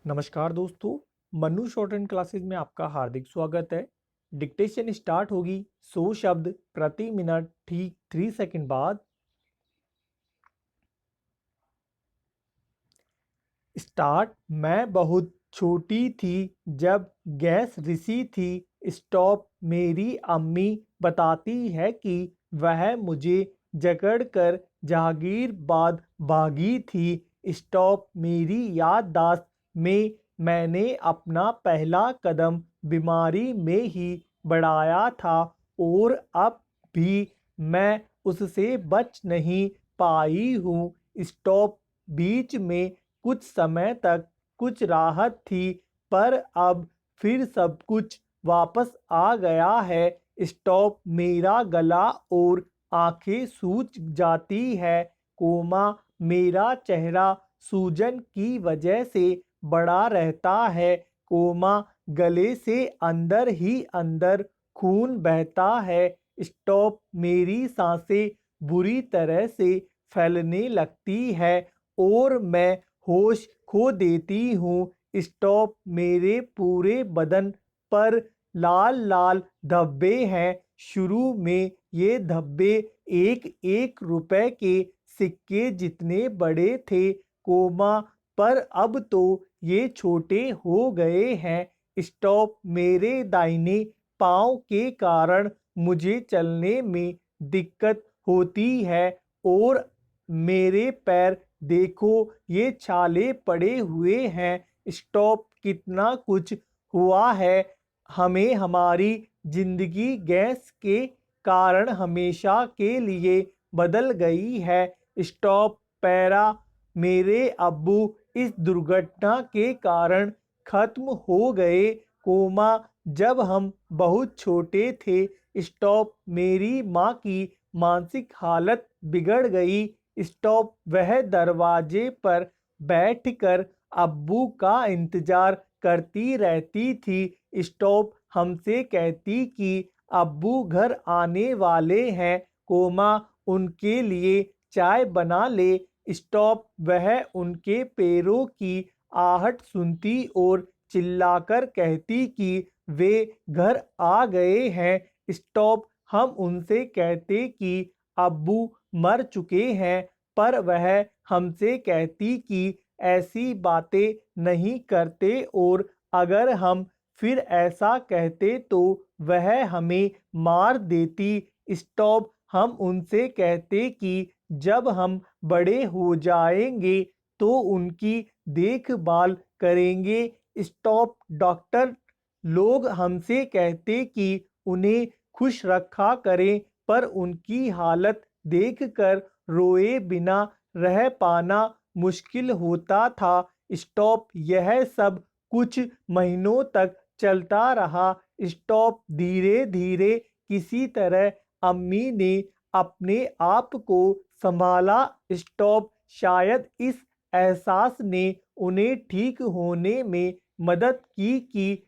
नमस्कार दोस्तों। Mannu short and classes में आपका हार्दिक स्वागत है। डिक्टेशन स्टार्ट होगी 100 शब्द प्रति मिनट ठीक 3 सेकंड बाद। स्टार्ट। मैं बहुत छोटी थी जब गैस रिसी थी। स्टॉप। मेरी अम्मी बताती है कि वह मुझे जकड़कर जहांगीराबाद भागी थी। स्टॉप। मेरी याददाश्त में मैंने अपना पहला कदम बीमारी में ही बढ़ाया था और अब भी मैं उससे बच नहीं पाई हूँ। स्टॉप। बीच में कुछ समय तक कुछ राहत थी, पर अब फिर सब कुछ वापस आ गया है। स्टॉप। मेरा गला और आंखें सूज जाती है। कोमा। मेरा चेहरा सूजन की वजह से बड़ा रहता है। कोमा। गले से अंदर ही अंदर खून बहता है। स्टॉप। मेरी सांसें बुरी तरह से फैलने लगती है और मैं होश खो देती हूँ। स्टॉप। मेरे पूरे बदन पर लाल लाल धब्बे हैं। शुरू में ये धब्बे 1-1 रुपए के सिक्के जितने बड़े थे। कोमा। पर अब तो ये छोटे हो गए हैं। स्टॉप। मेरे दाहिने पाँव के कारण मुझे चलने में दिक्कत होती है और मेरे पैर देखो, ये छाले पड़े हुए हैं। स्टॉप। कितना कुछ हुआ है। हमें हमारी जिंदगी गैस के कारण हमेशा के लिए बदल गई है। स्टॉप। पैरा। मेरे अब्बू इस दुर्घटना के कारण खत्म हो गए। कोमा। जब हम बहुत छोटे थे। स्टॉप। मेरी माँ की मानसिक हालत बिगड़ गई। स्टॉप। वह दरवाजे पर बैठकर अब्बू का इंतजार करती रहती थी। स्टॉप। हमसे कहती कि अब्बू घर आने वाले हैं। कोमा। उनके लिए चाय बना ले। स्टॉप। वह उनके पैरों की आहट सुनती और चिल्लाकर कहती कि वे घर आ गए हैं। स्टॉप। हम उनसे कहते कि अब्बू मर चुके हैं, पर वह हमसे कहती कि ऐसी बातें नहीं करते और अगर हम फिर ऐसा कहते तो वह हमें मार देती। स्टॉप। हम उनसे कहते कि जब हम बड़े हो जाएंगे तो उनकी देखभाल करेंगे। स्टॉप। डॉक्टर लोग हमसे कहते कि उन्हें खुश रखा करें, पर उनकी हालत देखकर रोए बिना रह पाना मुश्किल होता था। स्टॉप। यह सब कुछ महीनों तक चलता रहा। स्टॉप। धीरे धीरे किसी तरह अम्मी ने अपने आप को संभाला। स्टॉप। शायद इस एहसास ने उन्हें ठीक होने में मदद की कि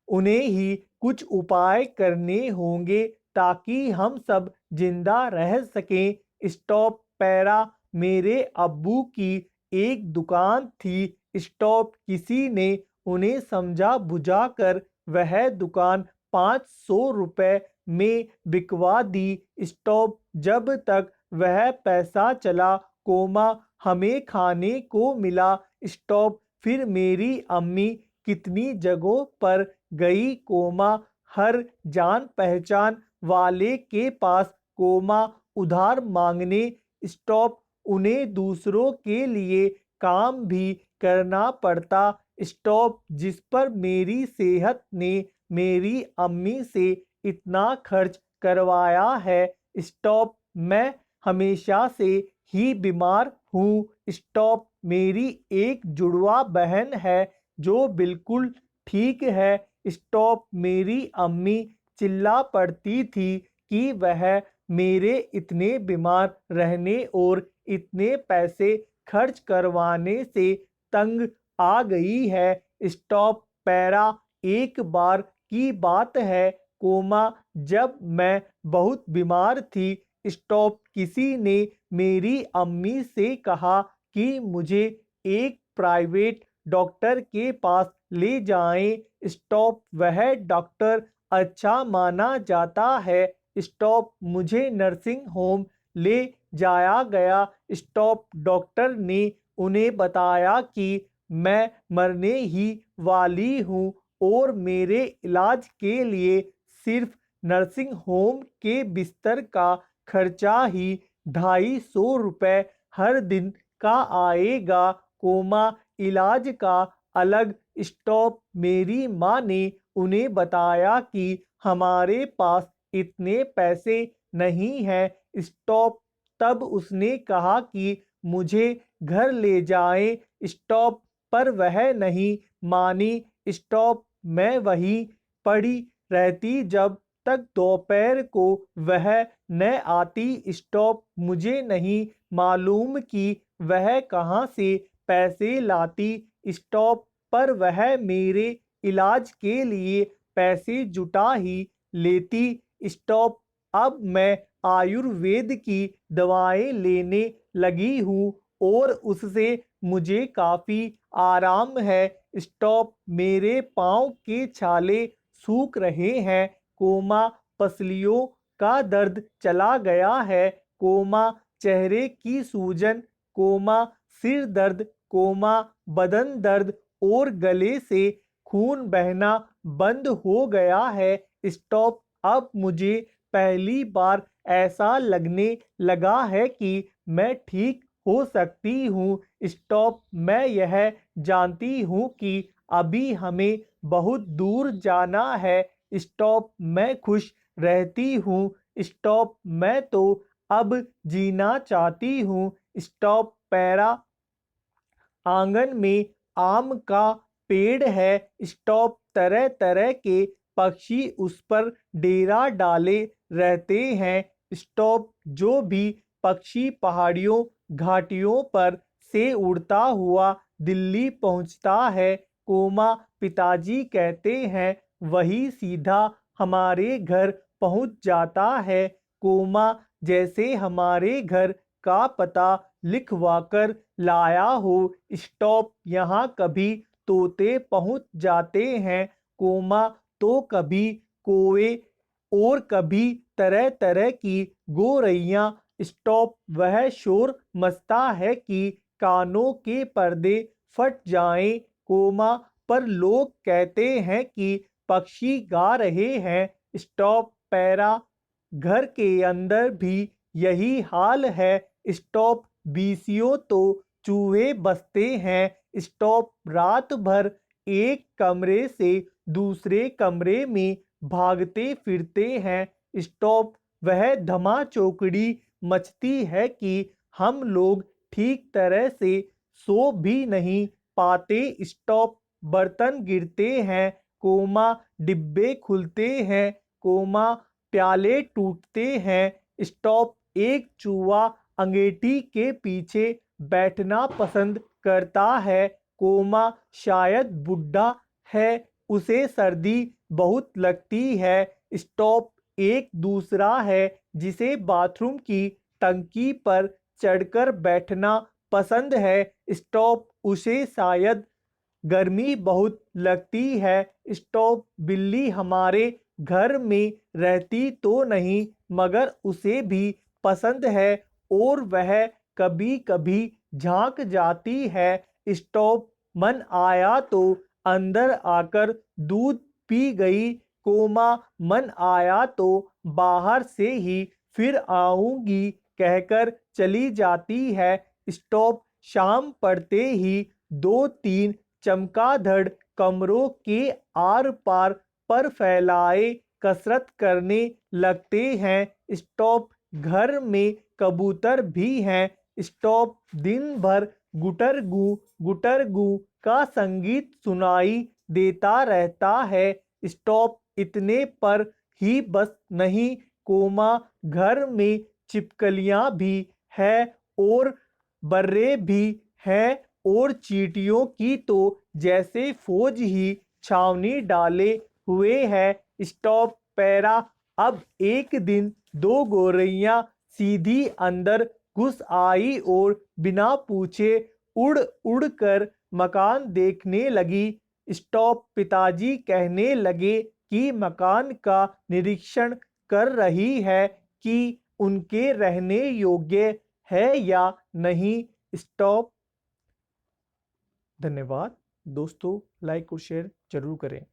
उन्हें ही कुछ उपाय करने होंगे ताकि हम सब जिंदा रह सकें। स्टॉप। पैरा। मेरे अब्बू की एक दुकान थी। स्टॉप। किसी ने उन्हें समझा बुझा कर वह दुकान 500 रुपए में बिकवा दी। स्टॉप। जब तक वह पैसा चला, कोमा, हमें खाने को मिला। स्टॉप। फिर मेरी अम्मी कितनी जगहों पर गई। कोमा। हर जान पहचान वाले के पास। कोमा। उधार मांगने। स्टॉप। उन्हें दूसरों के लिए काम भी करना पड़ता। स्टॉप। जिस पर मेरी सेहत ने मेरी अम्मी से इतना खर्च करवाया है। स्टॉप। मैं हमेशा से ही बीमार हूँ। स्टॉप। मेरी एक जुड़वा बहन है जो बिल्कुल ठीक है। स्टॉप। मेरी अम्मी चिल्ला पड़ती थी कि वह मेरे इतने बीमार रहने और इतने पैसे खर्च करवाने से तंग आ गई है। स्टॉप। पैरा। एक बार की बात है। कोमा। जब मैं बहुत बीमार थी। स्टॉप। किसी ने मेरी अम्मी से कहा कि मुझे एक प्राइवेट डॉक्टर के पास ले जाएं। स्टॉप, वह डॉक्टर अच्छा माना जाता है। स्टॉप, मुझे नर्सिंग होम ले जाया गया। स्टॉप, डॉक्टर ने उन्हें बताया कि मैं मरने ही वाली हूँ और मेरे इलाज के लिए सिर्फ नर्सिंग होम के बिस्तर का खर्चा ही 250 रुपये हर दिन का आएगा। कोमा, इलाज का अलग। स्टॉप, मेरी माँ ने उन्हें बताया कि हमारे पास इतने पैसे नहीं हैं। स्टॉप, तब उसने कहा कि मुझे घर ले जाएं। स्टॉप, पर वह नहीं मानी। स्टॉप, मैं वहीं पड़ी रहती जब तक दोपहर को वह न आती। स्टॉप, मुझे नहीं मालूम कि वह कहाँ से पैसे लाती। स्टॉप, पर वह मेरे इलाज के लिए पैसे जुटा ही लेती। स्टॉप, अब मैं आयुर्वेद की दवाएं लेने लगी हूँ और उससे मुझे काफ़ी आराम है। स्टॉप, मेरे पाँव के छाले सूख रहे हैं। कोमा, पसलियों का दर्द चला गया है। कोमा, चेहरे की सूजन। कोमा, सिर दर्द। कोमा, बदन दर्द और गले से खून बहना बंद हो गया है। स्टॉप, अब मुझे पहली बार ऐसा लगने लगा है कि मैं ठीक हो सकती हूँ। स्टॉप, मैं यह जानती हूँ कि अभी हमें बहुत दूर जाना है। स्टॉप, मैं खुश रहती हूँ। स्टॉप, मैं तो अब जीना चाहती हूँ। स्टॉप, पैरा, आंगन में आम का पेड़ है। स्टॉप, तरह तरह के पक्षी उस पर डेरा डाले रहते हैं। स्टॉप, जो भी पक्षी पहाड़ियों घाटियों पर से उड़ता हुआ दिल्ली पहुंचता है, कोमा, पिताजी कहते हैं वही सीधा हमारे घर पहुंच जाता है। कोमा, जैसे हमारे घर का पता लिखवाकर लाया हो। स्टॉप, यहाँ कभी तोते पहुंच जाते हैं। कोमा, तो कभी कोवे और कभी तरह तरह की गोरैया। स्टॉप, वह शोर मचता है कि कानों के पर्दे फट जाएं। कोमा, पर लोग कहते हैं कि पक्षी गा रहे हैं। स्टॉप, पैरा, घर के अंदर भी यही हाल है। स्टॉप, बीसियों तो चूहे बसते हैं। स्टॉप, रात भर एक कमरे से दूसरे कमरे में भागते फिरते हैं। स्टॉप, वह धमा चौकड़ी मचती है कि हम लोग ठीक तरह से सो भी नहीं पाते। स्टॉप, बर्तन गिरते हैं। कोमा, डिब्बे खुलते हैं। कोमा, प्याले टूटते हैं। स्टॉप, एक चूहा अंगीठी के पीछे बैठना पसंद करता है। कोमा, शायद बुढ़ा है, उसे सर्दी बहुत लगती है। स्टॉप, एक दूसरा है जिसे बाथरूम की टंकी पर चढ़कर बैठना पसंद है। स्टॉप, उसे शायद गर्मी बहुत लगती है। स्टॉप, बिल्ली हमारे घर में रहती तो नहीं मगर उसे भी पसंद है और वह कभी कभी झांक जाती है। स्टॉप, मन आया तो अंदर आकर दूध पी गई। कोमा, मन आया तो बाहर से ही फिर आऊंगी कहकर चली जाती है। स्टॉप, शाम पड़ते ही 2-3 चमगादड़ कमरों के आर पार पर फैलाए कसरत करने लगते हैं। स्टॉप, घर में कबूतर भी हैं। स्टॉप, दिन भर गुटर गू का संगीत सुनाई देता रहता है। स्टॉप, इतने पर ही बस नहीं। कोमा, घर में छिपकलियां भी है और बर्रे भी हैं और चींटियों की तो जैसे फौज ही छावनी डाले हुए है। स्टॉप, पैरा, अब एक दिन 2 गोरैया सीधी अंदर घुस आई और बिना पूछे उड़ उड़ कर मकान देखने लगी। स्टॉप पिताजी कहने लगे कि मकान का निरीक्षण कर रही है कि उनके रहने योग्य है या नहीं। स्टॉप। धन्यवाद दोस्तों, लाइक और शेयर जरूर करें।